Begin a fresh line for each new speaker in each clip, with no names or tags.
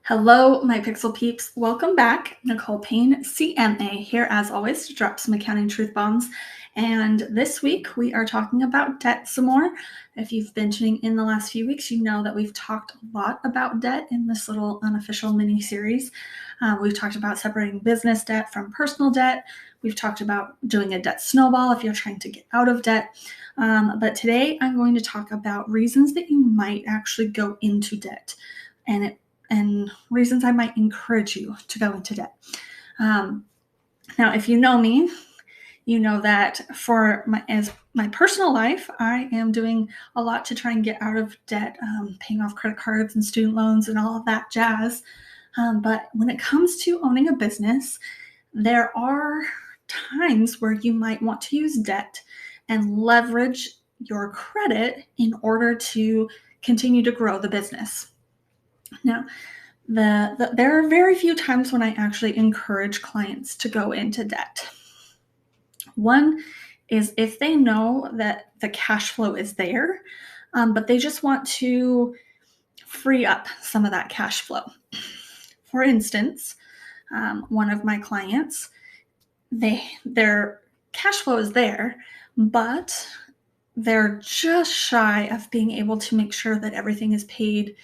Hello, my Pixel peeps. Welcome back. Nicole Payne, CMA, here as always to drop some accounting truth bombs. And this week we are talking about debt some more. If you've been tuning in the last few weeks, you know that we've talked a lot about debt in this little unofficial mini series. We've talked about separating business debt from personal debt. We've talked about doing a debt snowball if you're trying to get out of debt. But today I'm going to talk about reasons that you might actually go into debt and reasons I might encourage you to go into debt. Now, if you know me, you know that for my personal life, I am doing a lot to try and get out of debt, paying off credit cards and student loans and all of that jazz. But when it comes to owning a business, there are times where you might want to use debt and leverage your credit in order to continue to grow the business. Now, there are very few times when I actually encourage clients to go into debt. One is if they know that the cash flow is there, but they just want to free up some of that cash flow. For instance, one of my clients, their cash flow is there, but they're just shy of being able to make sure that everything is paid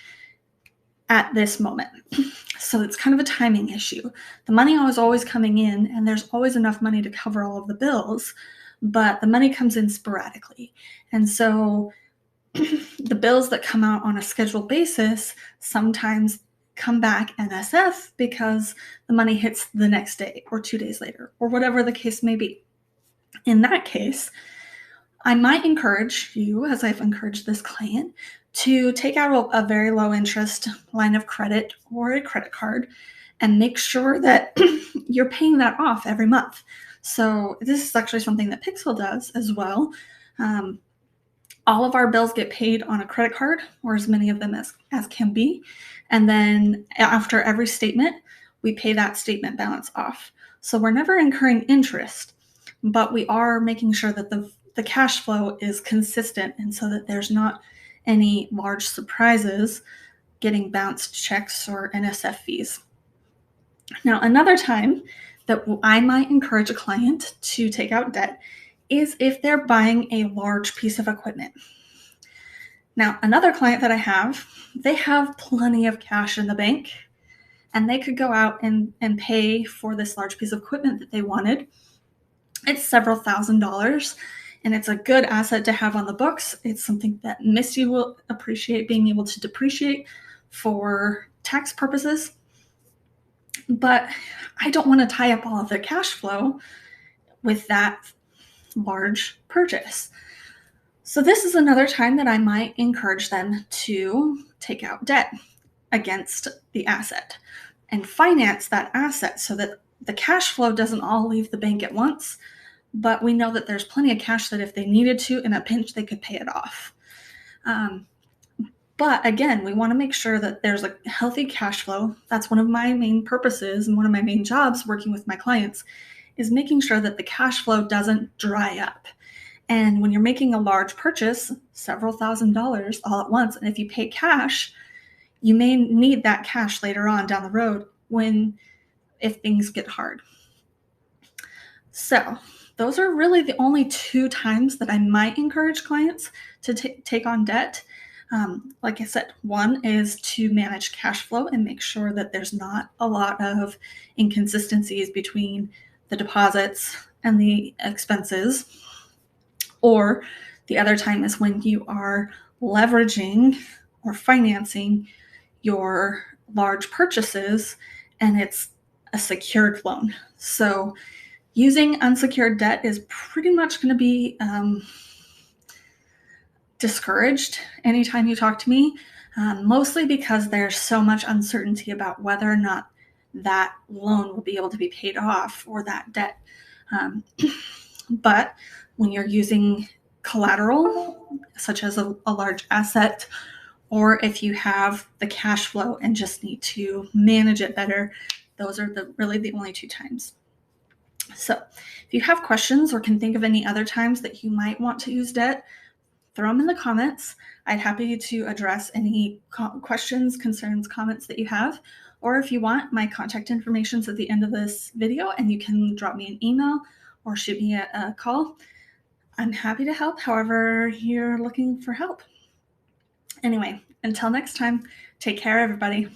at this moment. So it's kind of a timing issue. The money is always coming in, and there's always enough money to cover all of the bills, but the money comes in sporadically. And so the bills that come out on a scheduled basis sometimes come back NSF because the money hits the next day or 2 days later, or whatever the case may be. In that case, I might encourage you, as I've encouraged this client, to take out a very low interest line of credit or a credit card and make sure that you're paying that off every month. So this is actually something that Pixel does as well. All of our bills get paid on a credit card, or as many of them as can be. And then after every statement, we pay that statement balance off. So we're never incurring interest, but we are making sure that the cash flow is consistent, and so that there's not any large surprises getting bounced checks or NSF fees. Now, another time that I might encourage a client to take out debt is if they're buying a large piece of equipment. Now, another client that I have, they have plenty of cash in the bank, and they could go out and pay for this large piece of equipment that they wanted. It's several $1,000s. And it's a good asset to have on the books. It's something that Missy will appreciate being able to depreciate for tax purposes. But I don't want to tie up all of their cash flow with that large purchase. So this is another time that I might encourage them to take out debt against the asset and finance that asset so that the cash flow doesn't all leave the bank at once, but we know that there's plenty of cash that if they needed to in a pinch, they could pay it off. But again, we want to make sure that there's a healthy cash flow. That's one of my main purposes and one of my main jobs working with my clients is making sure that the cash flow doesn't dry up. And when you're making a large purchase, several $1,000s all at once, and if you pay cash, you may need that cash later on down the road if things get hard. So those are really the only two times that I might encourage clients to take on debt. Like I said, one is to manage cash flow and make sure that there's not a lot of inconsistencies between the deposits and the expenses. Or the other time is when you are leveraging or financing your large purchases and it's a secured loan. So using unsecured debt is pretty much going to be discouraged anytime you talk to me, mostly because there's so much uncertainty about whether or not that loan will be able to be paid off or that debt. But when you're using collateral, such as a large asset, or if you have the cash flow and just need to manage it better, those are really the only two times. So if you have questions or can think of any other times that you might want to use debt, throw them in the comments. I'd happy to address any questions, concerns, comments that you have. Or if you want, my contact information is at the end of this video, and you can drop me an email or shoot me a call. I'm happy to help however you're looking for help. Anyway, until next time, take care, everybody.